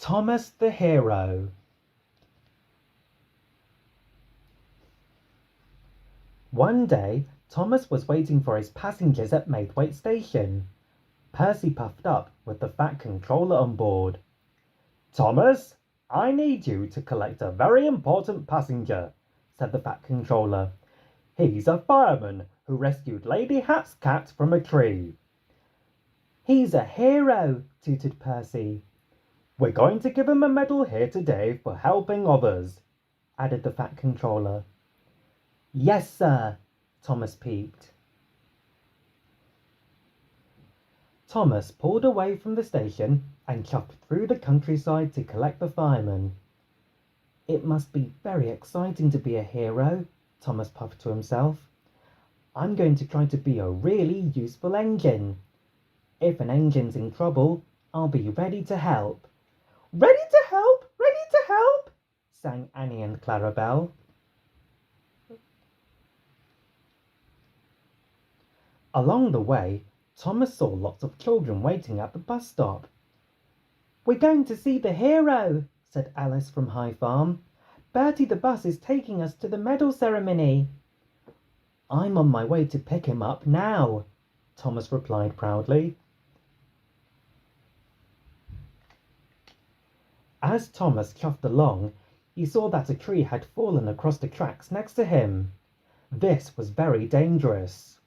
Thomas the Hero. One day, Thomas was waiting for his passengers at Maidwaite Station. Percy puffed up with the Fat Controller on board. "Thomas, I need you to collect a very important passenger," said the Fat Controller. "He's a fireman who rescued Lady Hat's cat from a tree." "He's a hero," tooted Percy. "We're going to give him a medal here today for helping others," added the Fat Controller. "Yes, sir," Thomas peeped. Thomas pulled away from the station and chuffed through the countryside to collect the fireman. "It must be very exciting to be a hero," Thomas puffed to himself. "I'm going to try to be a really useful engine. If an engine's in trouble, I'll be ready to help." "Ready to help! Ready to help!" sang Annie and Clarabelle. Along the way, Thomas saw lots of children waiting at the bus stop. "We're going to see the hero," said Alice from High Farm. "Bertie the bus is taking us to the medal ceremony." "I'm on my way to pick him up now," Thomas replied proudly. As Thomas chuffed along, he saw that a tree had fallen across the tracks next to him. This was very dangerous.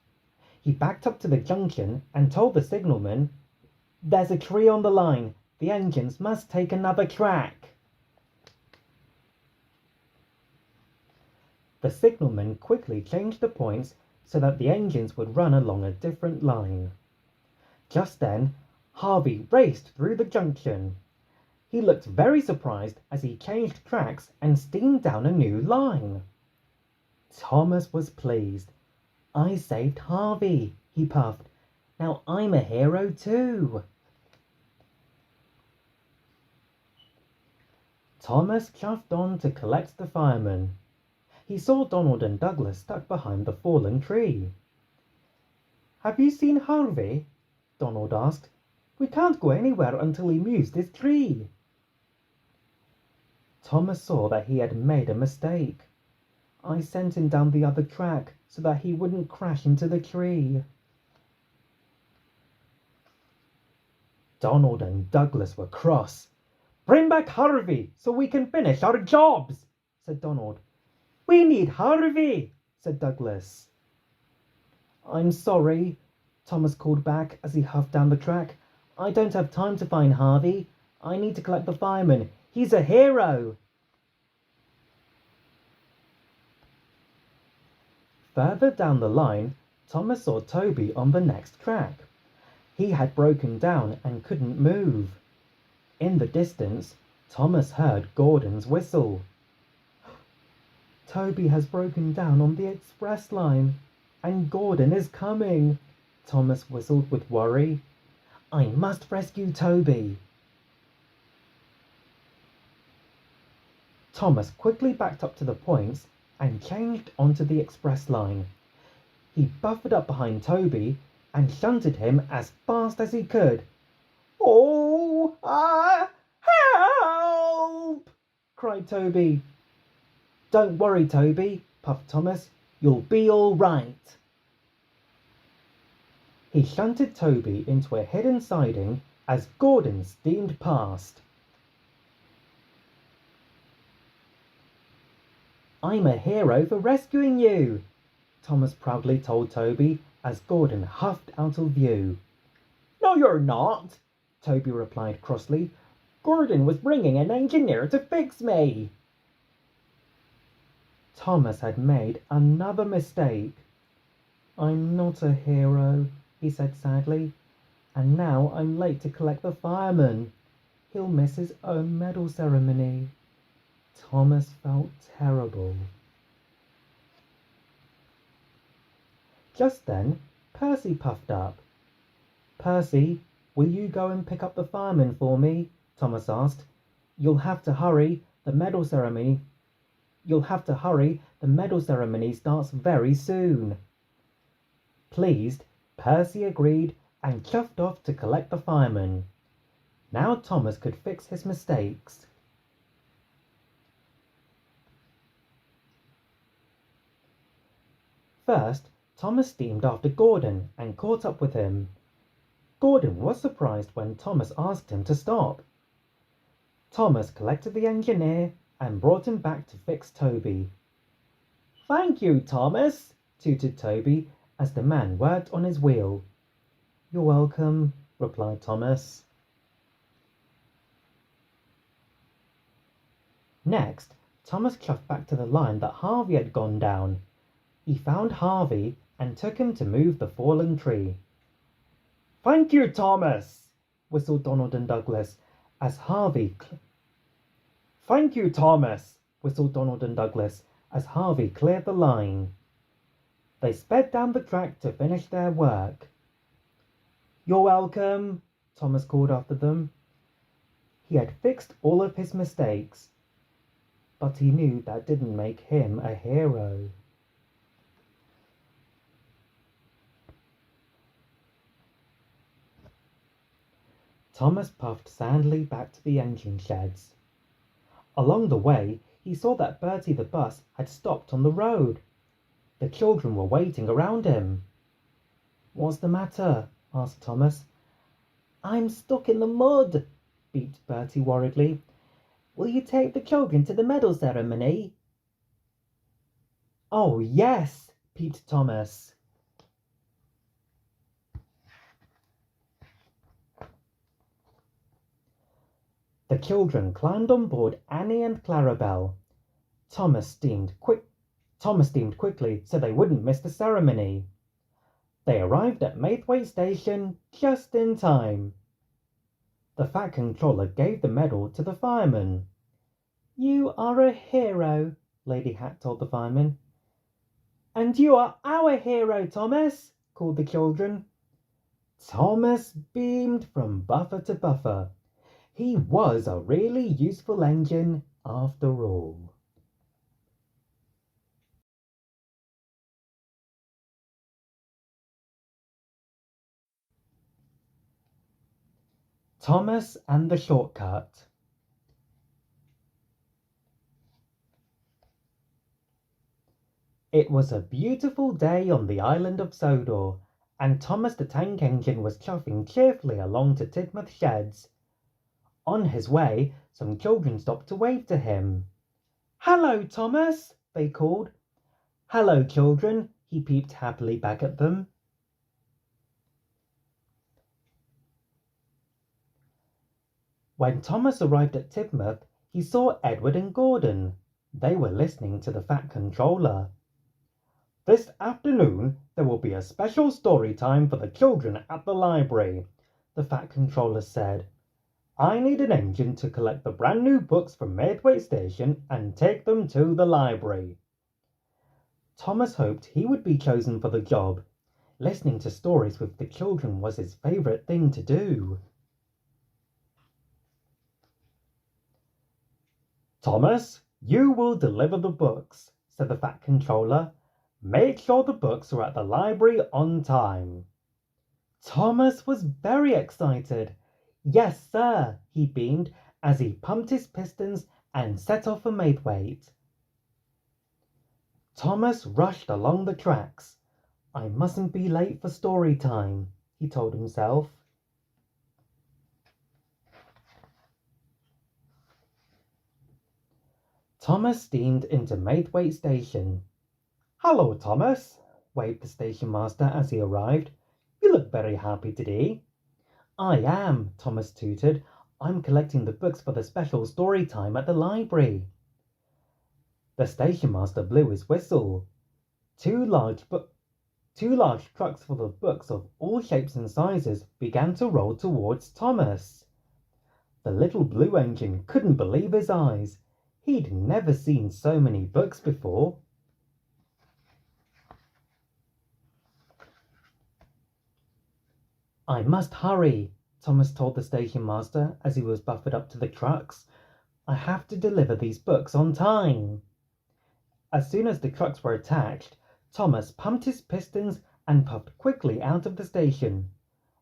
He backed up to the junction and told the signalman, "There's a tree on the line. The engines must take another track." The signalman quickly changed the points so that the engines would run along a different line. Just then, Harvey raced through the junction. He looked very surprised as he changed tracks and steamed down a new line. Thomas was pleased. "I saved Harvey," he puffed. "Now I'm a hero too." Thomas chuffed on to collect the firemen. He saw Donald and Douglas stuck behind the fallen tree. "Have you seen Harvey?" Donald asked. "We can't go anywhere until he moves this tree." Thomas saw that he had made a mistake. "I sent him down the other track so that he wouldn't crash into the tree." Donald and Douglas were cross. "Bring back Harvey so we can finish our jobs," said Donald. "We need Harvey," said Douglas. "I'm sorry," Thomas called back as he huffed down the track. "I don't have time to find Harvey. I need to collect the fireman. He's a hero." Further down the line, Thomas saw Toby on the next track. He had broken down and couldn't move. In the distance, Thomas heard Gordon's whistle. "Toby has broken down on the express line, and Gordon is coming," Thomas whistled with worry. "I must rescue Toby." Thomas quickly backed up to the points and changed onto the express line. He buffered up behind Toby and shunted him as fast as he could. "Oh, help!" cried Toby. "Don't worry, Toby," puffed Thomas. "You'll be all right." He shunted Toby into a hidden siding as Gordon steamed past. "I'm a hero for rescuing you," Thomas proudly told Toby as Gordon huffed out of view. "No, you're not," Toby replied crossly. "Gordon was bringing an engineer to fix me." Thomas had made another mistake. "I'm not a hero," he said sadly, "and now I'm late to collect the fireman. He'll miss his own medal ceremony." Thomas felt terrible. Just then, Percy puffed up. "Percy, will you go and pick up the fireman for me?" Thomas asked. "You'll have to hurry. The medal ceremony starts very soon." Pleased, Percy agreed and chuffed off to collect the fireman. Now Thomas could fix his mistakes. First, Thomas steamed after Gordon and caught up with him. Gordon was surprised when Thomas asked him to stop. Thomas collected the engineer and brought him back to fix Toby. "Thank you, Thomas," tooted Toby as the man worked on his wheel. "You're welcome," replied Thomas. Next, Thomas chuffed back to the line that Harvey had gone down. He found Harvey and took him to move the fallen tree. "Thank you, Thomas," whistled Donald and Douglas as "Thank you, Thomas," whistled Donald and Douglas as Harvey cleared the line. They sped down the track to finish their work. "You're welcome," Thomas called after them. He had fixed all of his mistakes, but he knew that didn't make him a hero. Thomas puffed sadly back to the engine sheds. Along the way, he saw that Bertie the bus had stopped on the road. The children were waiting around him. "What's the matter?" asked Thomas. "I'm stuck in the mud," beeped Bertie worriedly. "Will you take the children to the medal ceremony?" "Oh, yes," peeped Thomas. The children climbed on board Annie and Clarabelle. Thomas steamed quickly so they wouldn't miss the ceremony. They arrived at Maithwaite Station just in time. The Fat Controller gave the medal to the fireman. "You are a hero," Lady Hat told the fireman. "And you are our hero, Thomas," called the children. Thomas beamed from buffer to buffer. He was a really useful engine after all. Thomas and the Shortcut. It was a beautiful day on the island of Sodor, and Thomas the Tank Engine was chuffing cheerfully along to Tidmouth Sheds. On his way, some children stopped to wave to him. "Hello, Thomas," they called. "Hello, children," he peeped happily back at them. When Thomas arrived at Tidmouth, he saw Edward and Gordon. They were listening to the Fat Controller. "This afternoon, there will be a special story time for the children at the library," the Fat Controller said. "I need an engine to collect the brand new books from Maithwaite Station and take them to the library." Thomas hoped he would be chosen for the job. Listening to stories with the children was his favorite thing to do. "Thomas, you will deliver the books," said the Fat Controller. "Make sure the books are at the library on time." Thomas was very excited. "Yes, sir," he beamed as he pumped his pistons and set off for Maithwaite. Thomas rushed along the tracks. "I mustn't be late for story time," he told himself. Thomas steamed into Maithwaite Station. "Hello, Thomas," waved the station master as he arrived. "You look very happy today." "I am," Thomas tooted. "I'm collecting the books for the special story time at the library." The station master blew his whistle. Two large trucks full of books of all shapes and sizes began to roll towards Thomas. The little blue engine couldn't believe his eyes. He'd never seen so many books before. "I must hurry," Thomas told the station master as he was buffered up to the trucks. "I have to deliver these books on time." As soon as the trucks were attached, Thomas pumped his pistons and puffed quickly out of the station.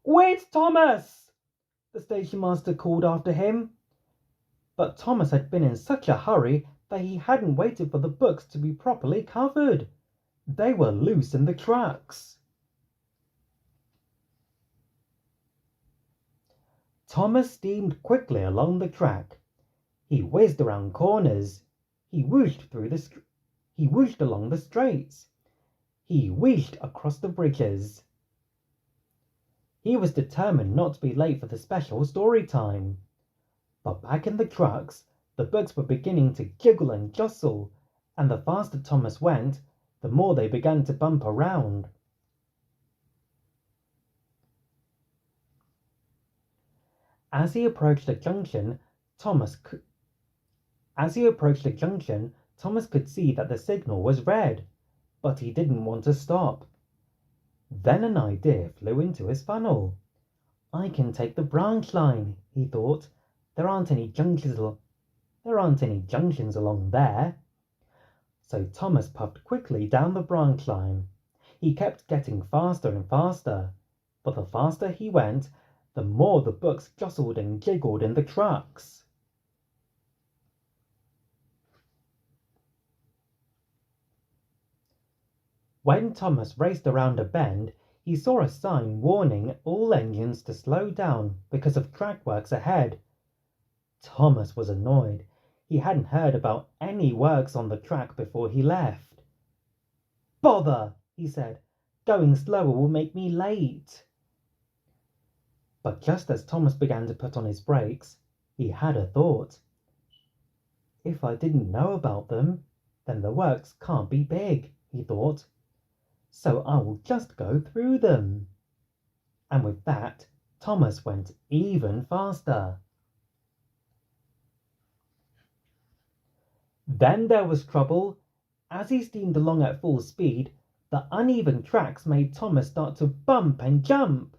"Wait, Thomas!" the station master called after him. But Thomas had been in such a hurry that he hadn't waited for the books to be properly covered. They were loose in the tracks. Thomas steamed quickly along the track. He whizzed around corners. He whooshed along the straights. He wheeled across the bridges. He was determined not to be late for the special story time. But back in the trucks, the books were beginning to jiggle and jostle, and the faster Thomas went, the more they began to bump around. As he approached the junction, Thomas could see that the signal was red, but he didn't want to stop. Then an idea flew into his funnel. I can take the branch line, he thought. There aren't any junctions along there. So Thomas puffed quickly down the branch line. He kept getting faster and faster, but the faster he went, the more the books jostled and jiggled in the trucks. When Thomas raced around a bend, he saw a sign warning all engines to slow down because of track works ahead. Thomas was annoyed. He hadn't heard about any works on the track before he left. Bother, he said. Going slower will make me late. But just as Thomas began to put on his brakes, he had a thought. If I didn't know about them, then the works can't be big, he thought. So I will just go through them. And with that, Thomas went even faster. Then there was trouble. As he steamed along at full speed, the uneven tracks made Thomas start to bump and jump.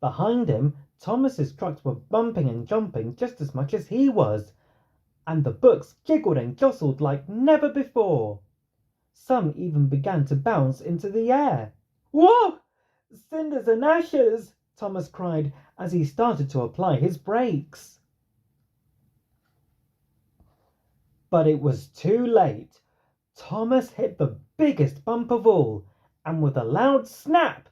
Behind him, Thomas's trucks were bumping and jumping just as much as he was, and the books jiggled and jostled like never before. Some even began to bounce into the air. Whoa! Cinders and ashes! Thomas cried as he started to apply his brakes. But it was too late. Thomas hit the biggest bump of all, and with a loud snap,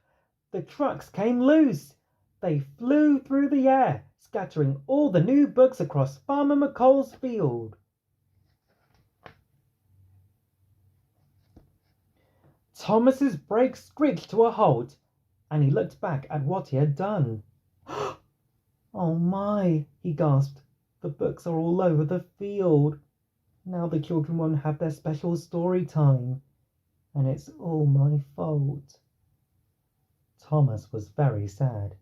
the trucks came loose. They flew through the air, scattering all the new books across Farmer McColl's field. Thomas's brakes screeched to a halt, and he looked back at what he had done. Oh my, he gasped. The books are all over the field. Now the children won't have their special story time, and it's all my fault. Thomas was very sad.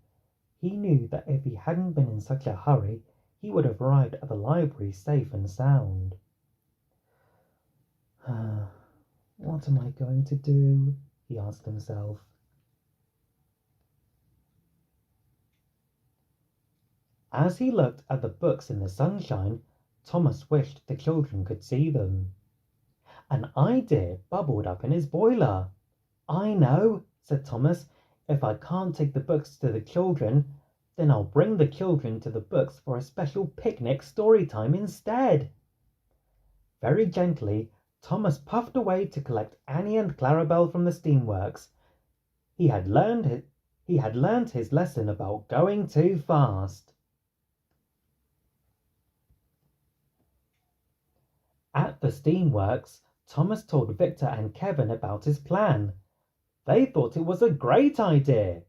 He knew that if he hadn't been in such a hurry, he would have arrived at the library safe and sound. What am I going to do? He asked himself. As he looked at the books in the sunshine, Thomas wished the children could see them. An idea bubbled up in his boiler. I know, said Thomas. If I can't take the books to the children, then I'll bring the children to the books for a special picnic story time instead. Very gently, Thomas puffed away to collect Annie and Clarabelle from the steamworks. He had learned his lesson about going too fast. At the steamworks, Thomas told Victor and Kevin about his plan. They thought it was a great idea.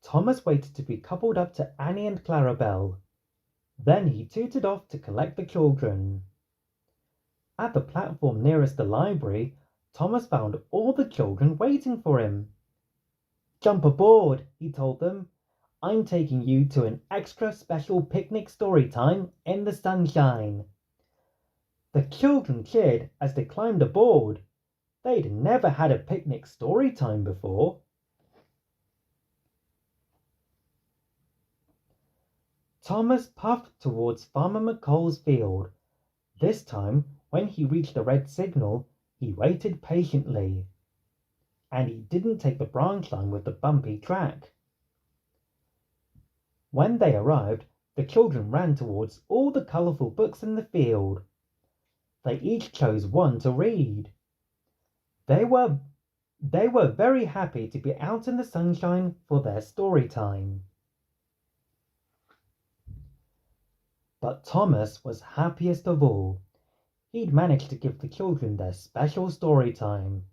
Thomas waited to be coupled up to Annie and Clarabelle. Then he tooted off to collect the children. At the platform nearest the library, Thomas found all the children waiting for him. Jump aboard, he told them. I'm taking you to an extra special picnic story time in the sunshine. The children cheered as they climbed aboard. They'd never had a picnic story time before. Thomas puffed towards Farmer McColl's field. This time, when he reached the red signal, he waited patiently. And he didn't take the branch line with the bumpy track. When they arrived, the children ran towards all the colourful books in the field. They each chose one to read. They were very happy to be out in the sunshine for their story time. But Thomas was happiest of all. He'd managed to give the children their special story time.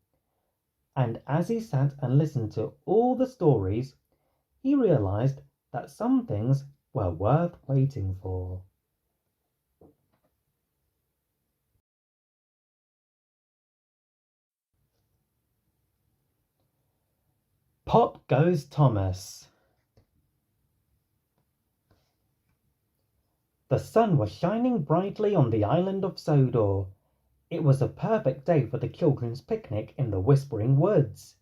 And as he sat and listened to all the stories, he realized that some things were worth waiting for. Pop goes Thomas. The sun was shining brightly on the island of Sodor. It was a perfect day for the children's picnic in the Whispering Woods.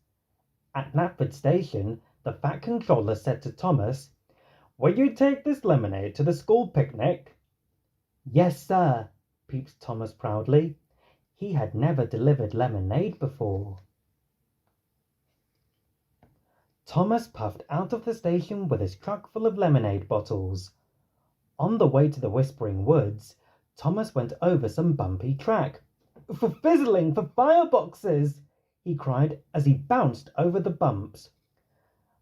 At Knapford Station, the Fat Controller said to Thomas, "Will you take this lemonade to the school picnic?" "Yes, sir," peeped Thomas proudly. He had never delivered lemonade before. Thomas puffed out of the station with his truck full of lemonade bottles. On the way to the Whispering Woods, Thomas went over some bumpy track. "For fizzling for fireboxes!" he cried as he bounced over the bumps.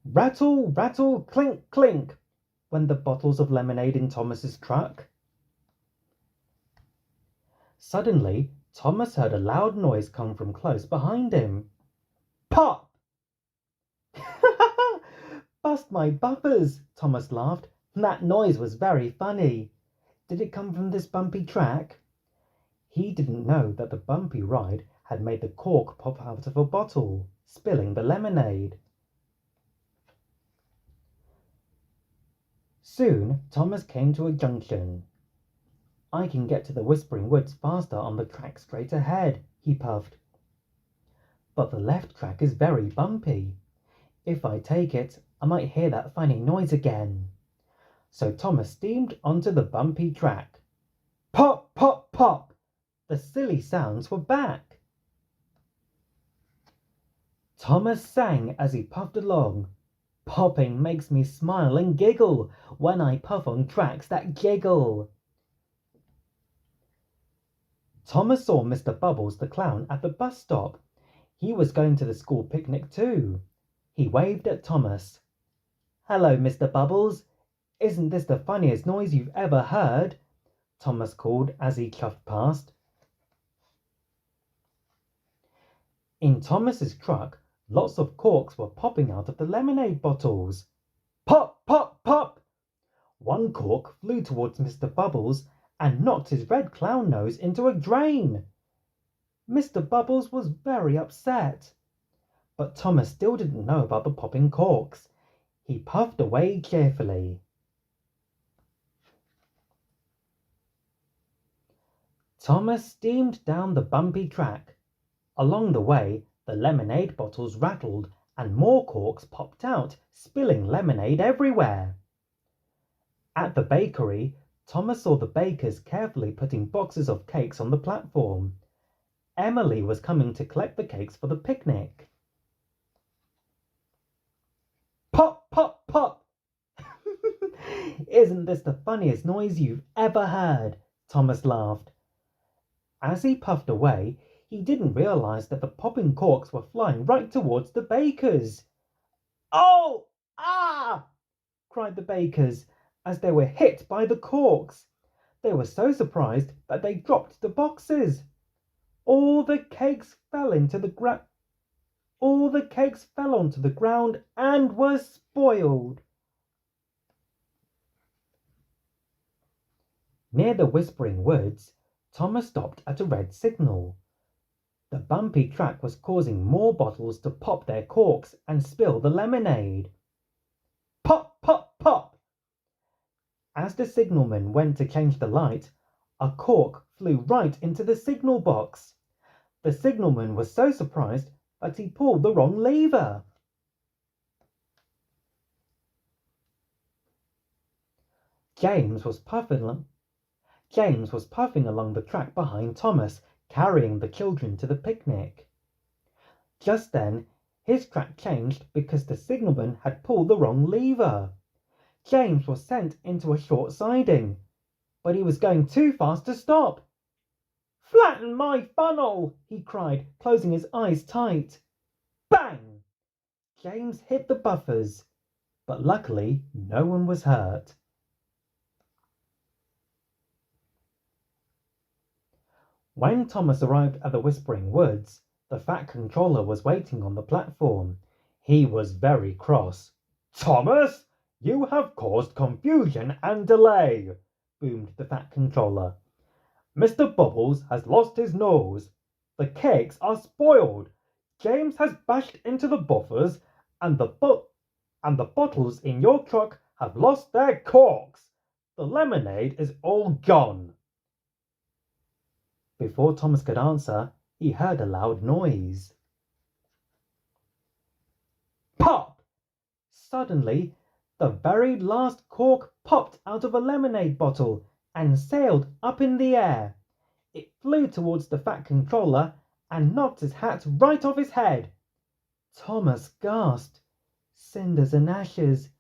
Rattle, rattle, clink, clink, went the bottles of lemonade in Thomas's truck. Suddenly, Thomas heard a loud noise come from close behind him. Pop! Bust my bumpers, Thomas laughed. That noise was very funny. Did it come from this bumpy track? He didn't know that the bumpy ride had made the cork pop out of a bottle, spilling the lemonade. Soon, Thomas came to a junction. "I can get to the Whispering Woods faster on the track straight ahead," he puffed. "But the left track is very bumpy. If I take it, I might hear that funny noise again." So Thomas steamed onto the bumpy track. Pop, pop, pop! The silly sounds were back. Thomas sang as he puffed along. "Popping makes me smile and giggle when I puff on tracks that jiggle." Thomas saw Mr. Bubbles the clown at the bus stop. He was going to the school picnic too. He waved at Thomas. "Hello, Mr. Bubbles. Isn't this the funniest noise you've ever heard?" Thomas called as he chuffed past. In Thomas's truck, lots of corks were popping out of the lemonade bottles. Pop, pop, pop! One cork flew towards Mr. Bubbles and knocked his red clown nose into a drain. Mr. Bubbles was very upset. But Thomas still didn't know about the popping corks. He puffed away cheerfully. Thomas steamed down the bumpy track. Along the way, the lemonade bottles rattled and more corks popped out, spilling lemonade everywhere. At the bakery, Thomas saw the bakers carefully putting boxes of cakes on the platform. Emily was coming to collect the cakes for the picnic. Pop, pop, pop! "Isn't this the funniest noise you've ever heard?" Thomas laughed. As he puffed away, he didn't realize that the popping corks were flying right towards the bakers. "Oh! Ah!" cried the bakers as they were hit by the corks. They were so surprised that they dropped the boxes. All the cakes fell onto the ground and were spoiled. Near the Whispering Woods, Thomas stopped at a red signal. The bumpy track was causing more bottles to pop their corks and spill the lemonade. Pop, pop, pop! As the signalman went to change the light, a cork flew right into the signal box. The signalman was so surprised that he pulled the wrong lever. James was puffing along the track behind Thomas, carrying the children to the picnic. Just then, his track changed because the signalman had pulled the wrong lever. James was sent into a short siding, but he was going too fast to stop. "Flatten my funnel!" he cried, closing his eyes tight. Bang! James hit the buffers, but luckily no one was hurt. When Thomas arrived at the Whispering Woods, the Fat Controller was waiting on the platform. He was very cross. "Thomas, you have caused confusion and delay," boomed the Fat Controller. "Mr. Bubbles has lost his nose. The cakes are spoiled. James has bashed into the buffers, and the bottles in your truck have lost their corks. The lemonade is all gone." Before Thomas could answer, he heard a loud noise. Pop! Suddenly, the very last cork popped out of a lemonade bottle and sailed up in the air. It flew towards the Fat Controller and knocked his hat right off his head. Thomas gasped. Cinders and ashes.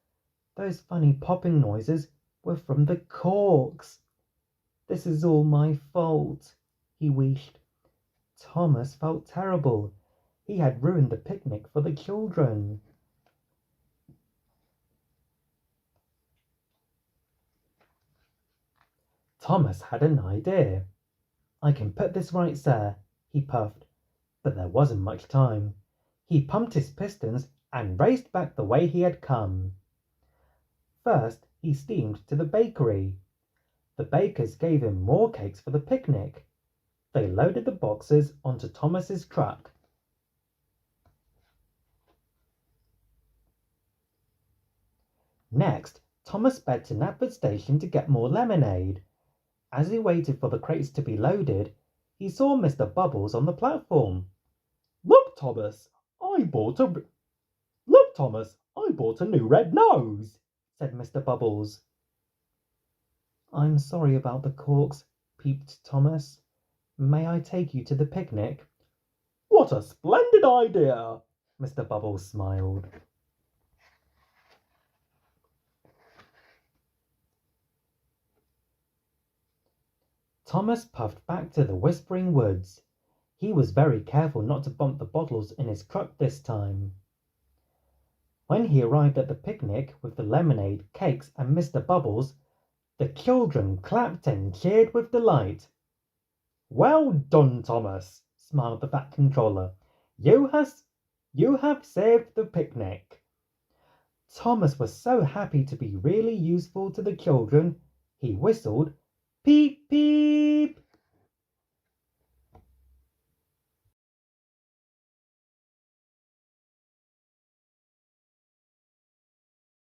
Those funny popping noises were from the corks. "This is all my fault," he wished. Thomas felt terrible. He had ruined the picnic for the children. Thomas had an idea. "I can put this right, sir," he puffed, but there wasn't much time. He pumped his pistons and raced back the way he had come. First, he steamed to the bakery. The bakers gave him more cakes for the picnic. They loaded the boxes onto Thomas's truck. Next, Thomas sped to Knapford Station to get more lemonade. As he waited for the crates to be loaded, he saw Mr. Bubbles on the platform. Look, Thomas, I bought a new red nose," said Mr. Bubbles. "I'm sorry about the corks," peeped Thomas. "May I take you to the picnic?" "What a splendid idea!" Mr. Bubbles smiled. Thomas puffed back to the Whispering Woods. He was very careful not to bump the bottles in his truck this time. When he arrived at the picnic with the lemonade, cakes, and Mr. Bubbles, the children clapped and cheered with delight. "Well done, Thomas," smiled the Fat Controller. You have saved the picnic." Thomas was so happy to be really useful to the children, he whistled, "Peep, peep."